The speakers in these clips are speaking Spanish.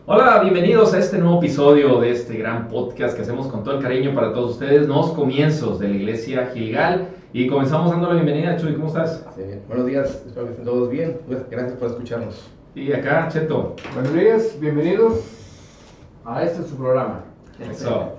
Hola, bienvenidos a este nuevo episodio de este gran podcast que hacemos con todo el cariño para todos ustedes, nuevos comienzos de la Iglesia Gilgal. Y comenzamos dando la bienvenida. Chuy, ¿cómo estás? Sí, buenos días, espero que estén todos bien. Pues, gracias por escucharnos. Y acá, Cheto. Buenos días, bienvenidos a su programa. Eso.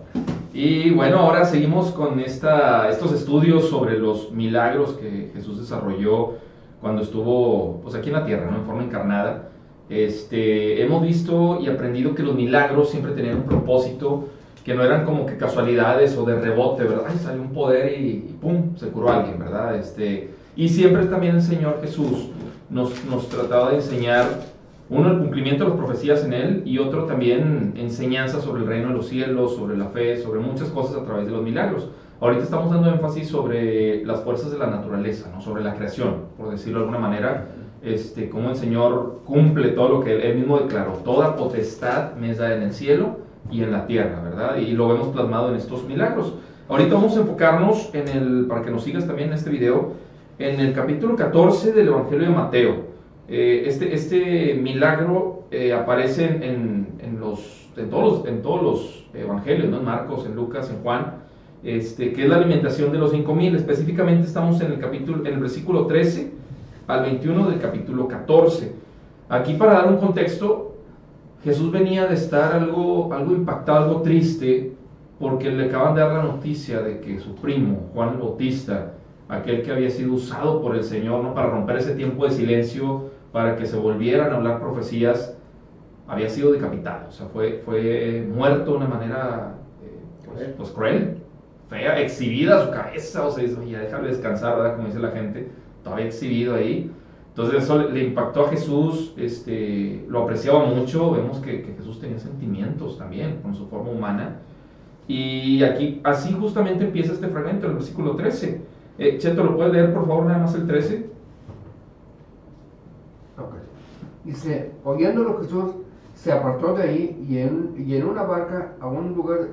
Y bueno, ahora seguimos con estos estudios sobre los milagros que Jesús desarrolló cuando estuvo pues, aquí en la tierra, ¿no? En forma encarnada. Hemos visto y aprendido que los milagros siempre tenían un propósito, que no eran como que casualidades o de rebote, ¿verdad? Ay, salió un poder y ¡pum! Se curó a alguien, ¿verdad? Y siempre también el Señor Jesús nos trataba de enseñar, uno, el cumplimiento de las profecías en Él, y otro también enseñanza sobre el reino de los cielos, sobre la fe, sobre muchas cosas a través de los milagros. Ahorita estamos dando énfasis sobre las fuerzas de la naturaleza, ¿no? Sobre la creación, por decirlo de alguna manera. Cómo el Señor cumple todo lo que Él mismo declaró. Toda potestad me es dada en el cielo y en la tierra, ¿verdad? Y lo vemos plasmado en estos milagros. Ahorita vamos a enfocarnos para que nos sigas también en este video, en el capítulo 14 del Evangelio de Mateo. Este milagro aparece en todos los evangelios, ¿no? En Marcos, en Lucas, en Juan, que es la alimentación de los 5,000. Específicamente estamos en el versículo 13 al 21 del capítulo 14. Aquí, para dar un contexto, Jesús venía de estar algo impactado, algo triste, porque le acaban de dar la noticia de que su primo, Juan el Bautista, aquel que había sido usado por el Señor, ¿no? Para romper ese tiempo de silencio, para que se volvieran a hablar profecías, había sido decapitado. O sea, fue muerto de una manera pues cruel, fea, exhibida su cabeza. O sea, ya déjalo descansar, ¿verdad? Como dice la gente, todavía exhibido ahí. Entonces eso le impactó a Jesús, lo apreciaba mucho. Vemos que Jesús tenía sentimientos también con su forma humana. Y aquí, así justamente empieza este fragmento, el versículo 13. Cheto, ¿lo puedes leer por favor nada más el 13? Ok. Dice, oyéndolo Jesús se apartó de ahí y en una barca a un lugar,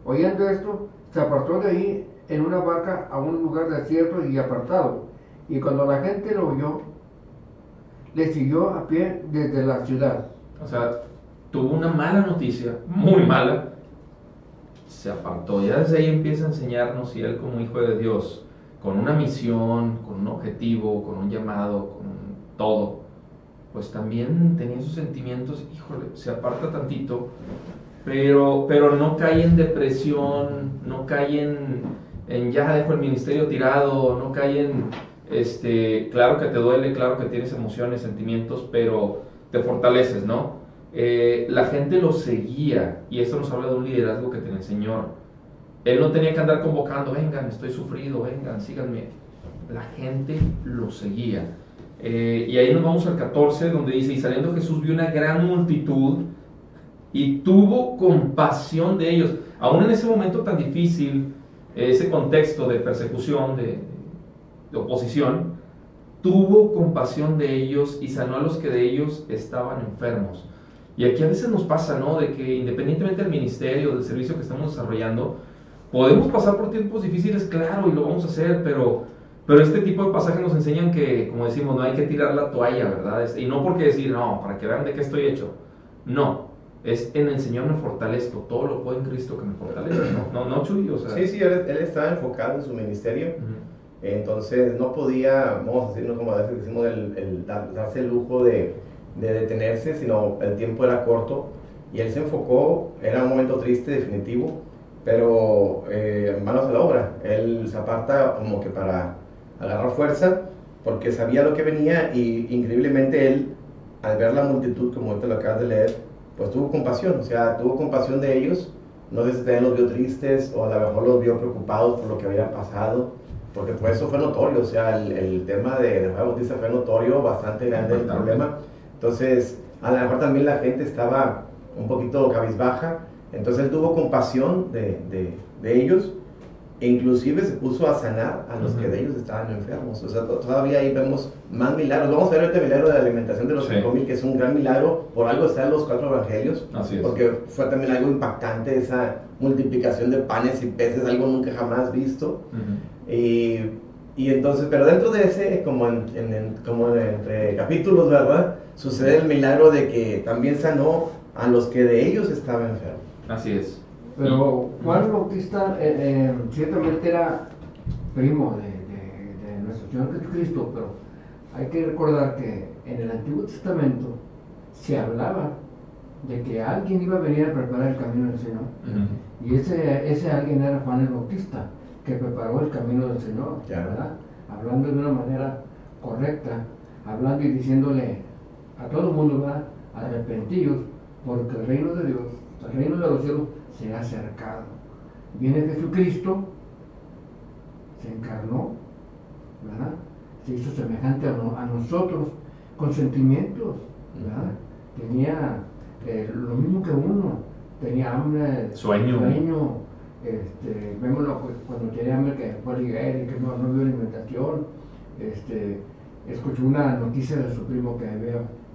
oyendo esto, se apartó de ahí en una barca a un lugar desierto y apartado. Y cuando la gente lo oyó, le siguió a pie desde la ciudad. O sea, tuvo una mala noticia, muy mala, se apartó. Ya desde ahí empieza a enseñarnos, y él como hijo de Dios, con una misión, con un objetivo, con un llamado, con todo, pues también tenía sus sentimientos. Híjole, se aparta tantito, pero no cae en depresión, no cae en ya dejo el ministerio tirado, no cae en claro que te duele, claro que tienes emociones, sentimientos, pero te fortaleces, ¿no? La gente lo seguía, y esto nos habla de un liderazgo que tiene el Señor. Él no tenía que andar convocando, vengan, estoy sufrido, vengan, síganme. La gente lo seguía. Y ahí nos vamos al 14, donde dice, y saliendo Jesús vio una gran multitud y tuvo compasión de ellos. Aún en ese momento tan difícil, ese contexto de persecución, de oposición, tuvo compasión de ellos y sanó a los que de ellos estaban enfermos. Y aquí a veces nos pasa, ¿no? De que independientemente del ministerio, del servicio que estamos desarrollando, podemos pasar por tiempos difíciles, claro, y lo vamos a hacer, pero este tipo de pasajes nos enseñan que, como decimos, no hay que tirar la toalla, ¿verdad? Y no porque decir, no, para que vean de qué estoy hecho. No, es en el Señor me fortalezco, todo lo puedo en Cristo que me fortalece, ¿no, Chuy? O sea, Sí, él estaba enfocado en su ministerio. Entonces no podía, vamos a decirlo como a veces decimos, darse el lujo de detenerse, sino el tiempo era corto y él se enfocó. Era un momento triste, definitivo, pero manos a la obra. Él se aparta como que para agarrar fuerza, porque sabía lo que venía, y increíblemente él, al ver la multitud, como ahorita lo acabas de leer, pues tuvo compasión. O sea, tuvo compasión de ellos. No sé si también los vio tristes, o a lo mejor los vio preocupados por lo que había pasado, porque pues eso fue notorio. O sea, el tema de Juan Bautista fue notorio, bastante grande el problema. Entonces, a lo mejor también la gente estaba un poquito cabizbaja. Entonces él tuvo compasión de ellos, e inclusive se puso a sanar a los que de ellos estaban enfermos. O sea, todavía ahí vemos más milagros. Vamos a ver ahorita el milagro de la alimentación de los 5,000, que es un gran milagro. Por algo está en los 4 evangelios. Así es. Porque fue también algo impactante esa multiplicación de panes y peces, algo nunca jamás visto. Y entonces, pero dentro de ese, como entre capítulos, ¿verdad? Sucede el milagro de que también sanó a los que de ellos estaba enfermo. Así es. Pero Juan el Bautista ciertamente era primo de nuestro Señor Jesucristo, pero hay que recordar que en el Antiguo Testamento se hablaba de que alguien iba a venir a preparar el camino del Señor. Uh-huh. Y ese alguien era Juan el Bautista, que preparó el camino del Señor, ¿verdad? Hablando de una manera correcta, hablando y diciéndole a todo el mundo, ¿verdad? Arrepentidos, porque el reino de Dios, el reino de los cielos se ha acercado. Viene Jesucristo, se encarnó, ¿verdad? Se hizo semejante a nosotros, con sentimientos, ¿verdad? Tenía lo mismo que uno, tenía hambre, sueño. Vémoslo pues, cuando tenía hambre, que fue a la iglesia, que no vio alimentación, escuchó una noticia de su primo que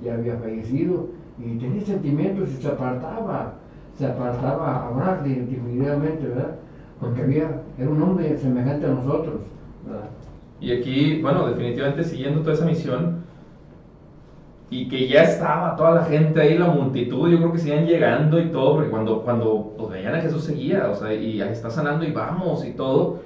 ya había fallecido, y tenía sentimientos y se apartaba a orar definitivamente, ¿verdad? Porque era un hombre semejante a nosotros, ¿verdad? Y aquí, bueno, definitivamente siguiendo toda esa misión, y que ya estaba toda la gente ahí, la multitud, yo creo que siguen llegando y todo, porque cuando pues, veían a Jesús seguía, o sea, y ahí está sanando y vamos y todo.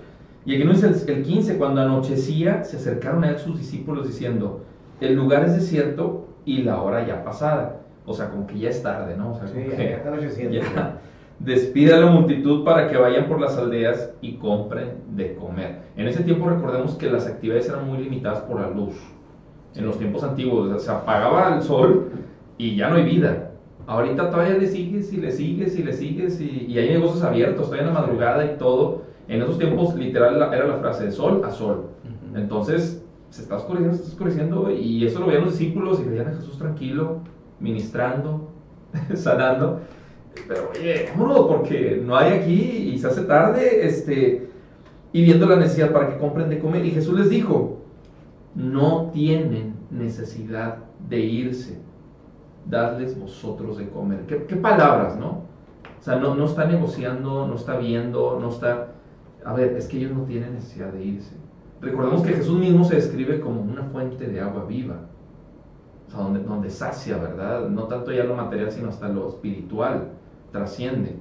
Y aquí nos dice el 15, cuando anochecía, se acercaron a él sus discípulos diciendo, el lugar es desierto y la hora ya pasada. O sea, como que ya es tarde, ¿no? O sea, como Sí, que está anocheciendo. ya despide a la multitud para que vayan por las aldeas y compren de comer. En ese tiempo recordemos que las actividades eran muy limitadas por la luz. En los tiempos antiguos, o sea, se apagaba el sol y ya no hay vida. Ahorita todavía le sigues y hay negocios abiertos, todavía en la madrugada y todo. En esos tiempos literal era la frase de sol a sol. Entonces se está oscureciendo y eso lo veían los discípulos y veían a Jesús tranquilo, ministrando, sanando. Pero oye, vámonos porque no hay aquí y se hace tarde, y viendo la necesidad para que compren de comer. Y Jesús les dijo, no tienen necesidad de irse, dadles vosotros de comer. ¿Qué palabras, no? O sea, no está negociando, no está viendo, no está... A ver, es que ellos no tienen necesidad de irse. Recordemos que Jesús mismo se describe como una fuente de agua viva, o sea, donde sacia, ¿verdad? No tanto ya lo material, sino hasta lo espiritual, trasciende.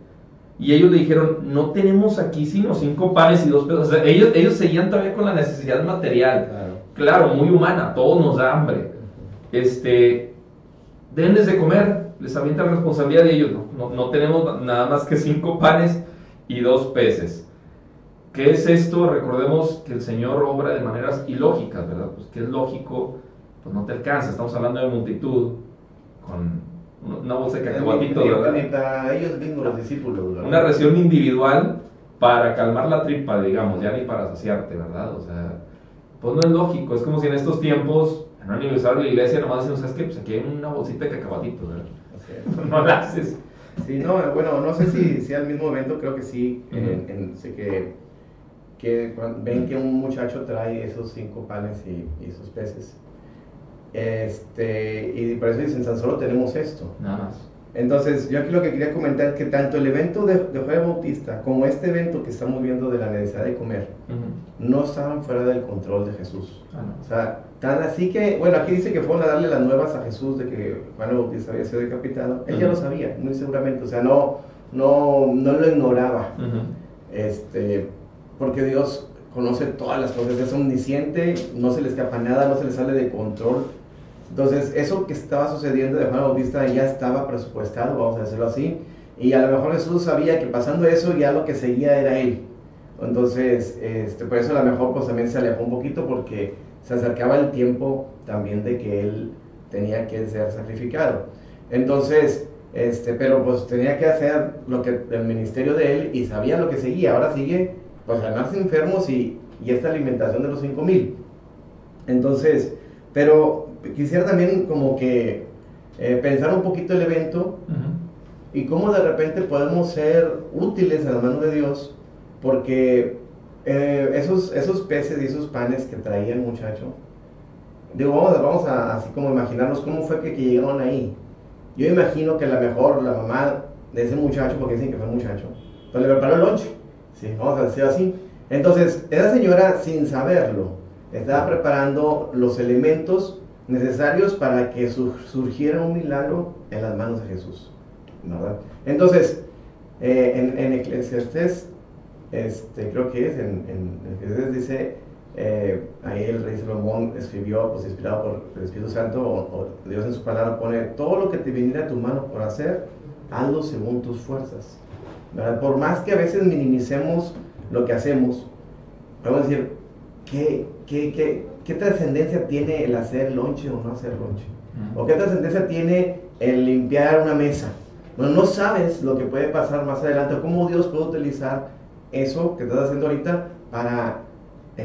Y ellos le dijeron, no tenemos aquí sino 5 panes y 2 peces. O sea, ellos seguían todavía con la necesidad material. Claro, muy humana, todos nos da hambre. Denles de comer, les avienta la responsabilidad de ellos. No tenemos nada más que 5 panes y 2 peces. ¿Qué es esto? Recordemos que el Señor obra de maneras ilógicas, ¿verdad? Pues que es lógico, pues no te alcanza. Estamos hablando de multitud con una bolsa de cacahuatitos, ¿verdad? Ni para ellos mismos, los discípulos, ¿verdad? Una ración individual para calmar la tripa, digamos, ya ni para saciarte, ¿verdad? O sea, pues no es lógico. Es como si en estos tiempos, en un aniversario de la iglesia, nomás decimos, ¿sabes qué? Pues aquí hay una bolsita de cacahuatitos, ¿verdad? Así es. No la haces. Sí, no, bueno, no sé si sea el mismo evento, creo que sí. Sé que ven que un muchacho trae esos 5 panes y esos peces. Y por eso dicen, tan solo tenemos esto. Nada más. Entonces, yo aquí lo que quería comentar es que tanto el evento de Juan el Bautista como este evento que estamos viendo de la necesidad de comer, no estaban fuera del control de Jesús. No. O sea, tan así que, bueno, aquí dice que fueron a darle las nuevas a Jesús de que Juan el Bautista había sido decapitado. Él ya lo sabía, muy seguramente. O sea, no lo ignoraba. Porque Dios conoce todas las cosas, es omnisciente, no se le escapa nada, no se le sale de control. Entonces, eso que estaba sucediendo de Juan Bautista ya estaba presupuestado, vamos a decirlo así, y a lo mejor Jesús sabía que pasando eso ya lo que seguía era él. Entonces, por eso a lo mejor pues también se alejó un poquito porque se acercaba el tiempo también de que él tenía que ser sacrificado. Entonces, pero pues tenía que hacer el ministerio de él y sabía lo que seguía. Ahora sigue pues ganarse enfermos y esta alimentación de los 5,000. Entonces, pero quisiera también como que pensar un poquito el evento y cómo de repente podemos ser útiles en las manos de Dios, porque esos peces y esos panes que traía el muchacho, digo, vamos a así como imaginarnos cómo fue que llegaron ahí. Yo imagino que a lo mejor la mamá de ese muchacho, porque dicen que fue muchacho, entonces le preparó el lonche, sí, vamos a decir así. Entonces, esa señora, sin saberlo, estaba preparando los elementos necesarios para que surgiera un milagro en las manos de Jesús. ¿verdad? Entonces, en Eclesiastés, creo que es, en Eclesiastés dice, ahí el rey Salomón escribió, pues inspirado por el Espíritu Santo, o Dios en su palabra pone, todo lo que te viniera a tu mano por hacer, hazlo según tus fuerzas, ¿verdad? Por más que a veces minimicemos lo que hacemos, podemos decir, ¿qué trascendencia tiene el hacer lonche o no hacer lonche? ¿O qué trascendencia tiene el limpiar una mesa? Bueno, no sabes lo que puede pasar más adelante, o cómo Dios puede utilizar eso que estás haciendo ahorita para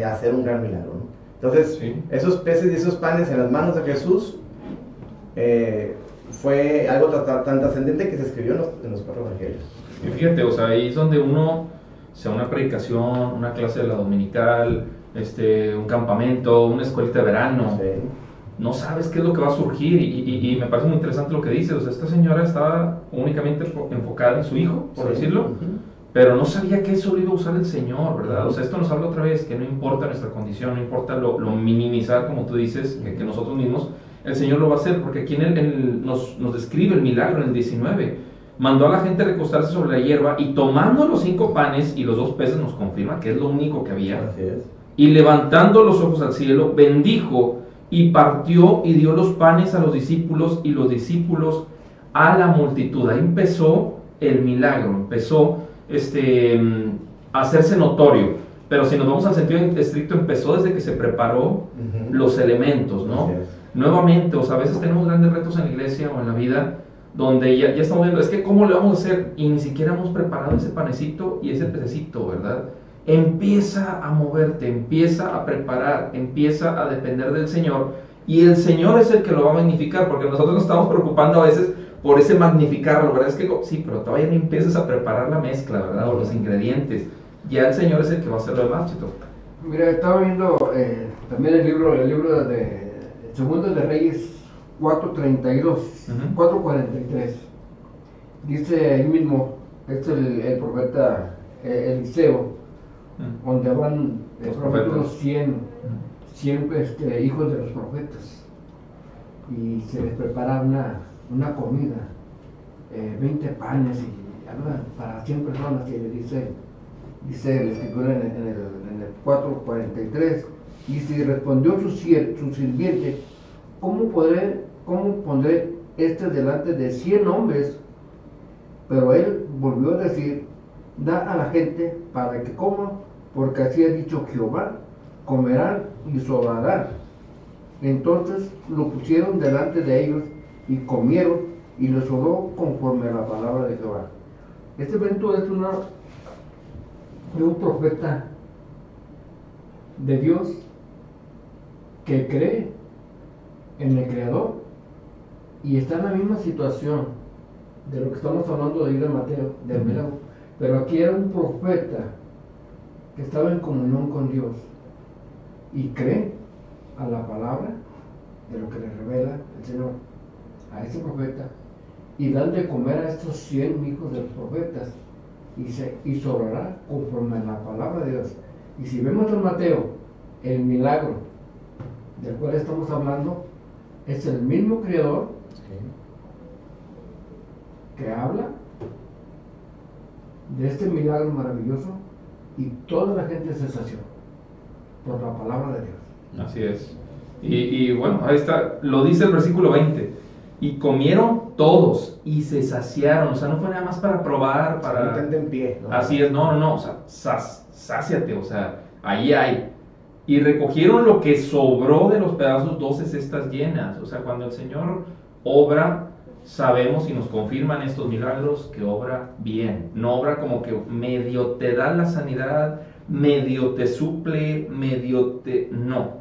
hacer un gran milagro, ¿no? Entonces, sí, esos peces y esos panes en las manos de Jesús fue algo tan trascendente que se escribió en los 4 evangelios. Y fíjate, o sea, ahí es donde uno, sea una predicación, una clase de la dominical, un campamento, una escuelita de verano, sí, no sabes qué es lo que va a surgir, y me parece muy interesante lo que dices. O sea, esta señora estaba únicamente enfocada en su hijo, por decirlo, pero no sabía que eso lo iba a usar el Señor, ¿verdad? O sea, esto nos habla otra vez que no importa nuestra condición, no importa lo minimizar, como tú dices, que nosotros mismos, el Señor lo va a hacer, porque aquí nos describe el milagro en el 19. Mandó a la gente a recostarse sobre la hierba, y tomando los 5 panes y los 2 peces, nos confirma que es lo único que había. Así es. Y levantando los ojos al cielo, bendijo y partió y dio los panes a los discípulos, y los discípulos a la multitud. Ahí empezó el milagro, empezó a hacerse notorio. Pero si nos vamos al sentido estricto, empezó desde que se preparó los elementos, ¿no? Nuevamente, o sea, a veces tenemos grandes retos en la iglesia o en la vida, donde ya estamos viendo, es que ¿cómo le vamos a hacer? Y ni siquiera hemos preparado ese panecito y ese pececito, ¿verdad? Empieza a moverte, empieza a preparar, empieza a depender del Señor, y el Señor es el que lo va a magnificar, porque nosotros nos estamos preocupando a veces por ese magnificarlo, ¿verdad? Es que sí, pero todavía no empiezas a preparar la mezcla, ¿verdad? O los ingredientes. Ya el Señor es el que va a hacer lo demás, Chito. Mira, estaba viendo también el libro de Segundo de Reyes 4:32, 4:43. Dice ahí mismo, el profeta Eliseo, donde van unos 100 hijos de los profetas, y se les prepara una comida, 20 panes para 100 personas, y le dice la escritura en el 4:43, dice, y respondió su sirviente, ¿cómo pondré delante de 100 hombres? Pero él volvió a decir, da a la gente para que coma, porque así ha dicho Jehová, comerán y sobrarán. Entonces lo pusieron delante de ellos, y comieron, y les sobró conforme a la palabra de Jehová. Este evento es de un profeta de Dios que cree en el Creador, y está en la misma situación de lo que estamos hablando de ahí de Mateo, del milagro. Pero aquí era un profeta que estaba en comunión con Dios y cree a la palabra de lo que le revela el Señor a ese profeta, y dan de comer a estos 100 hijos de los profetas, y sobrará conforme a la palabra de Dios. Y si vemos en Mateo, el milagro del cual estamos hablando es el mismo Creador que habla de este milagro maravilloso, y toda la gente se sació por la palabra de Dios. Así es. Y bueno, ahí está, lo dice el versículo 20. Y comieron todos y se saciaron. O sea, no fue nada más para probar, para... Se en pie, ¿no? Así es, no, o sea, sáciate, o sea, ahí hay. Y recogieron lo que sobró de los pedazos, 12 cestas llenas. O sea, cuando el Señor obra, sabemos y nos confirman estos milagros que obra bien. No obra como que medio te da la sanidad, medio te suple, no.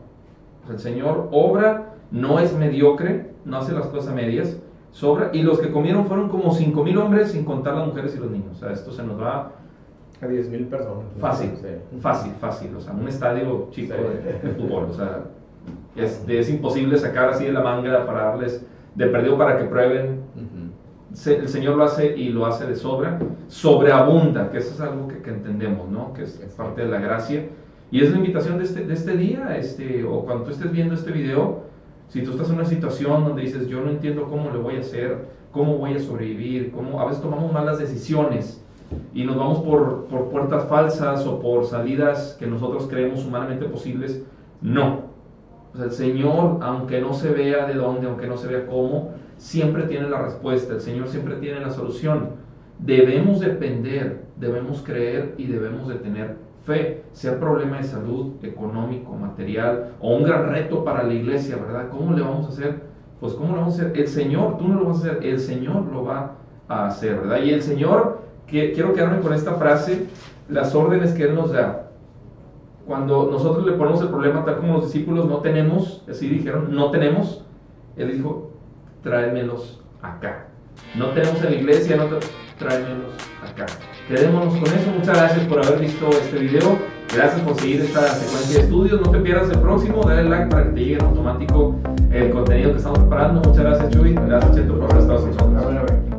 El Señor obra, no es mediocre, no hace las cosas a medias, sobra. Y los que comieron fueron como 5,000 hombres, sin contar las mujeres y los niños. O sea, esto se nos va a 10,000 personas. Fácil, sí. fácil. O sea, un estadio chico de fútbol. O sea, es imposible sacar así de la manga para darles de perdido para que prueben. El Señor lo hace, y lo hace de sobra, sobreabunda, que eso es algo que entendemos, ¿no? Que es parte de la gracia. Y es la invitación de este día, o cuando tú estés viendo este video, Si tú estás en una situación donde dices, yo no entiendo cómo le voy a hacer, cómo voy a sobrevivir, a veces tomamos malas decisiones y nos vamos por puertas falsas o por salidas que nosotros creemos humanamente posibles, no. O sea, el Señor, aunque no se vea de dónde, aunque no se vea cómo, siempre tiene la respuesta, el Señor siempre tiene la solución. Debemos depender, debemos creer y debemos de tener fe, sea problema de salud, económico, material o un gran reto para la iglesia, ¿verdad? ¿Cómo le vamos a hacer? Pues ¿cómo lo vamos a hacer? El Señor, tú no lo vas a hacer, el Señor lo va a hacer, ¿verdad? Y el Señor, quiero quedarme con esta frase, las órdenes que Él nos da. Cuando nosotros le ponemos el problema, tal como los discípulos no tenemos, así dijeron, no tenemos, Él dijo, tráemelos acá. No tenemos en la iglesia, tráemelos acá. Quedémonos con eso. Muchas gracias por haber visto este video. Gracias por seguir esta secuencia de estudios. No te pierdas el próximo. Dale like para que te llegue en automático el contenido que estamos preparando. Muchas gracias, Chuy. Gracias, Cheto, por haber estado con nosotros.